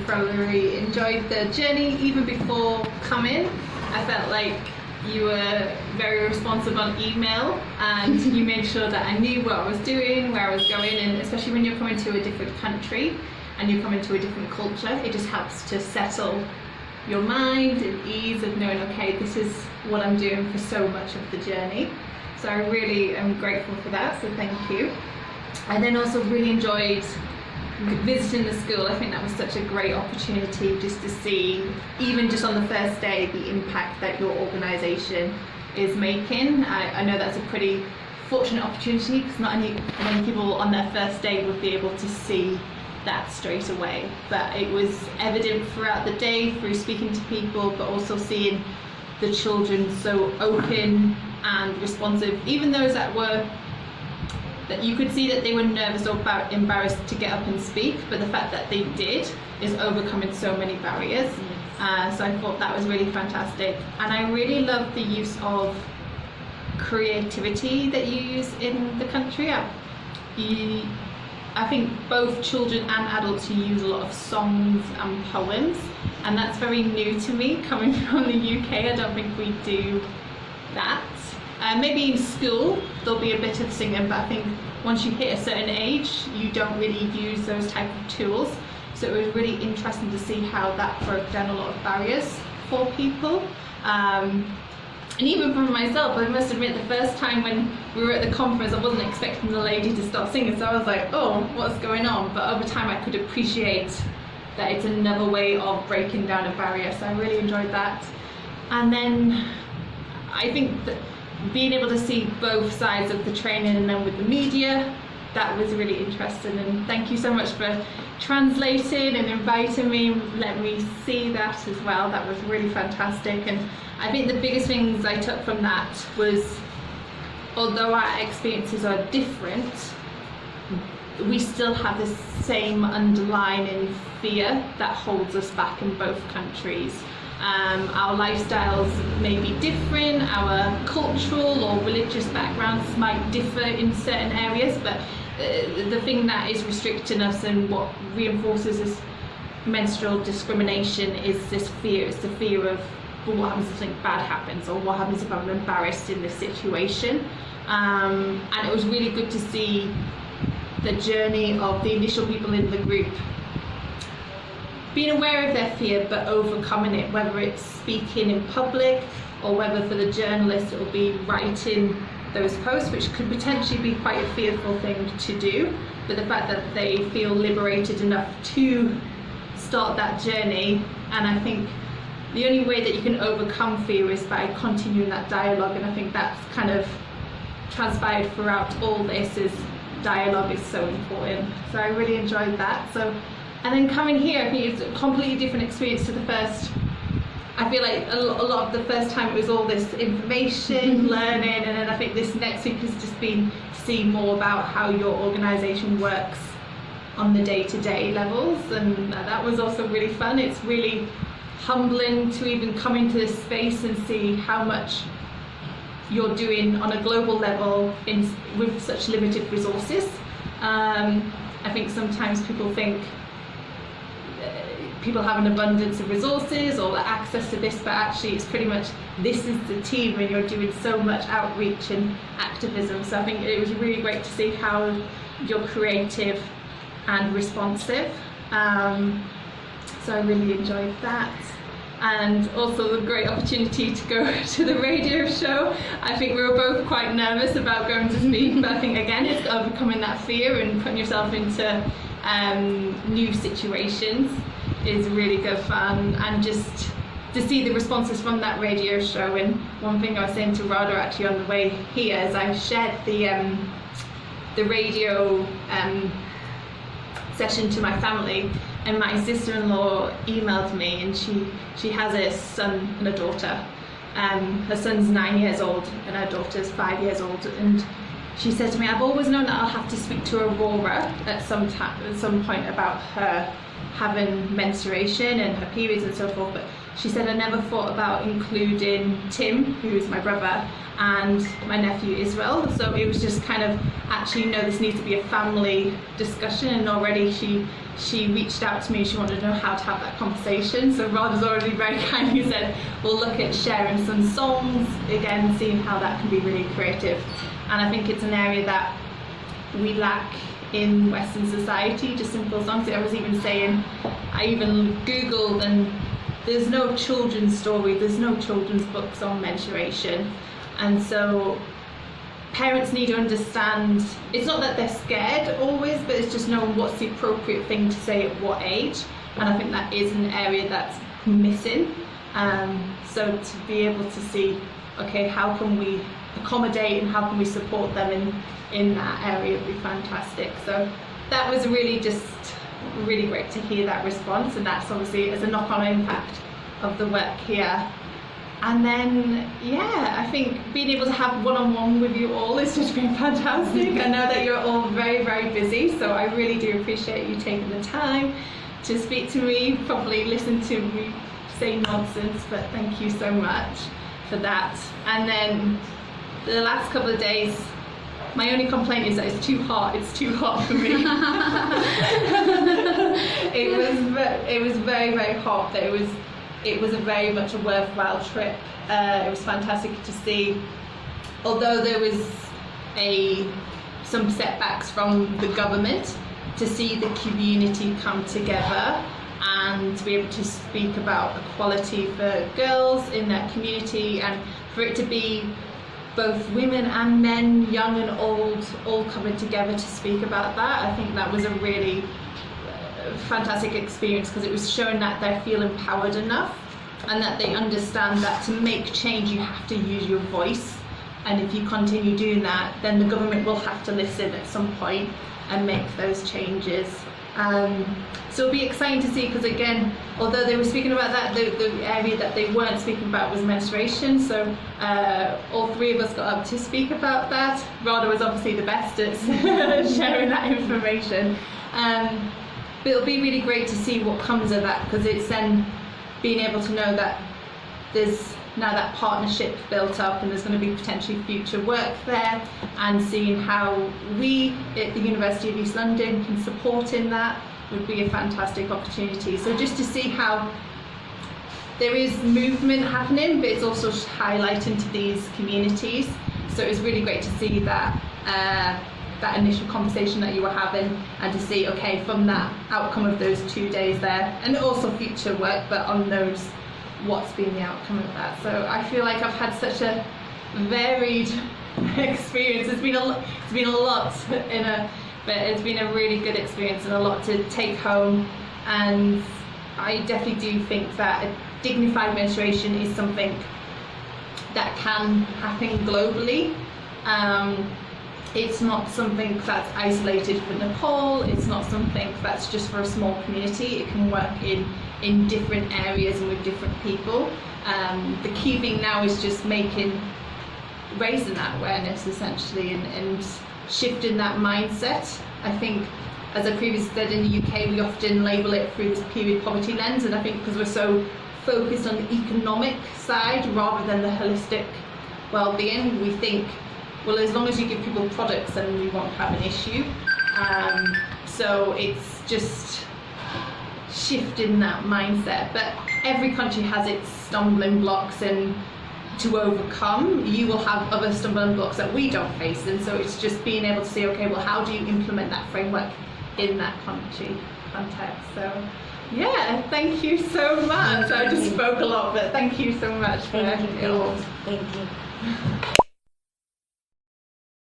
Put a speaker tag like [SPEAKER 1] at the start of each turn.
[SPEAKER 1] thoroughly enjoyed the journey. Even before coming, I felt like you were very responsive on email, and you made sure that I knew what I was doing, where I was going, and especially when you're coming to a different country and you're coming to a different culture, it just helps to settle your mind and ease of knowing, okay, this is what I'm doing for so much of the journey. So I really am grateful for that, so thank you. I then also really enjoyed visiting the school. I think that was such a great opportunity just to see, even just on the first day, the impact that your organisation is making. I know that's a pretty fortunate opportunity because not many people on their first day would be able to see that straight away, but it was evident throughout the day through speaking to people, but also seeing the children so open and responsive, even those that you could see that they were nervous or embarrassed to get up and speak, but the fact that they did is overcoming so many barriers. So I thought that was really fantastic, and I really love the use of creativity that you use in the country. I think both children and adults use a lot of songs and poems, and that's very new to me coming from the UK. I don't think we do that. Maybe in school there'll be a bit of singing, but I think once you hit a certain age you don't really use those type of tools. So it was really interesting to see how that broke down a lot of barriers for people. And even for myself, I must admit, the first time when we were at the conference, I wasn't expecting the lady to start singing, so I was like, oh, what's going on? But over time I could appreciate that it's another way of breaking down a barrier, so I really enjoyed that. And then I think that being able to see both sides of the training and then with the media, that was really interesting, and thank you so much for translating and inviting me, let me see that as well. That was really fantastic. And I think the biggest things I took from that was, although our experiences are different, we still have the same underlying fear that holds us back in both countries. Our lifestyles may be different, our cultural or religious backgrounds might differ in certain areas, but the thing that is restricting us and what reinforces this menstrual discrimination is this fear. It's the fear of, well, what happens if something bad happens, or what happens if I'm embarrassed in this situation. And it was really good to see the journey of the initial people in the group being aware of their fear but overcoming it, whether it's speaking in public or whether for the journalists it will be writing those posts, which could potentially be quite a fearful thing to do, but the fact that they feel liberated enough to start that journey. And I think the only way that you can overcome fear is by continuing that dialogue, and I think that's kind of transpired throughout all this, is dialogue is so important. So I really enjoyed that. So, and then coming here, I think it's a completely different experience to the first. I feel like a lot of the first time it was all this information, learning, and then I think this next week has just been to see more about how your organisation works on the day-to-day levels, and that was also really fun. It's really humbling to even come into this space and see how much you're doing on a global level with such limited resources. I think sometimes people think people have an abundance of resources or access to this, but actually it's pretty much, this is the team and you're doing so much outreach and activism. So I think it was really great to see how you're creative and responsive. So I really enjoyed that. And also the great opportunity to go to the radio show. I think we were both quite nervous about going to speak, but I think again it's overcoming that fear and putting yourself into new situations is really good fun. And just to see the responses from that radio show. And one thing I was saying to Rada actually on the way here is I shared the radio session to my family, and my sister-in-law emailed me, and she has a son and a daughter. Her son's 9 years old and her daughter's 5 years old, and she said to me, I've always known that I'll have to speak to Aurora at some point about her having menstruation and her periods and so forth, but she said I never thought about including Tim, who's my brother, and my nephew Israel. So it was just kind of, actually, no, this needs to be a family discussion, and already she reached out to me. She wanted to know how to have that conversation. So Radha's already very kindly said we'll look at sharing some songs, again, seeing how that can be really creative. And I think it's an area that we lack in Western society, just simple songs. I was even saying, I even Googled, and there's no children's story, there's no children's books on menstruation. And so parents need to understand, it's not that they're scared always, but it's just knowing what's the appropriate thing to say at what age. And I think that is an area that's missing. So to be able to see, okay, how can we accommodate and how can we support them in that area would be fantastic. So that was really great to hear that response, and that's obviously as a knock-on impact of the work here. And then, yeah, I think being able to have one-on-one with you all has just been fantastic. I know that you're all very, very busy, so I really do appreciate you taking the time to speak to me, probably listen to me say nonsense, but thank you so much for that. And then the last couple of days, my only complaint is that it's too hot. It's too hot for me. It was very, very hot, but it was a very much a worthwhile trip. It was fantastic to see, although there was some setbacks from the government, to see the community come together and to be able to speak about equality for girls in their community, and for it to be both women and men, young and old, all coming together to speak about that. I think that was a really fantastic experience, because it was showing that they feel empowered enough and that they understand that to make change you have to use your voice, and if you continue doing that, then the government will have to listen at some point and make those changes. So it'll be exciting to see, because again, although they were speaking about that, the area that they weren't speaking about was menstruation. So all three of us got up to speak about that. Radha was obviously the best at sharing that information. But it'll be really great to see what comes of that, because it's then being able to know that there's now that partnership built up, and there's going to be potentially future work there, and seeing how we at the University of East London can support in that would be a fantastic opportunity. So just to see how there is movement happening, but it's also highlighting to these communities. So it was really great to see that that initial conversation that you were having, and to see, okay, from that outcome of those 2 days there, and also future work, but on those, what's been the outcome of that. So I feel like I've had such a varied experience. It's been a lot but it's been a really good experience and a lot to take home. And I definitely do think that a dignified menstruation is something that can happen globally. It's not something that's isolated for Nepal. It's not something that's just for a small community. It can work in different areas and with different people. The key thing now is just raising that awareness, essentially, and shifting that mindset. I think, as I previously said, in the UK we often label it through this period poverty lens, and I think because we're so focused on the economic side rather than the holistic well-being, we think, well, as long as you give people products, then we won't have an issue. So it's just shifting that mindset. But every country has its stumbling blocks, and to overcome, you will have other stumbling blocks that we don't face. And so it's just being able to say, okay, well, how do you implement that framework in that country context? So yeah, thank you so much. I just spoke a lot, but thank you so much for it all.
[SPEAKER 2] Thank you.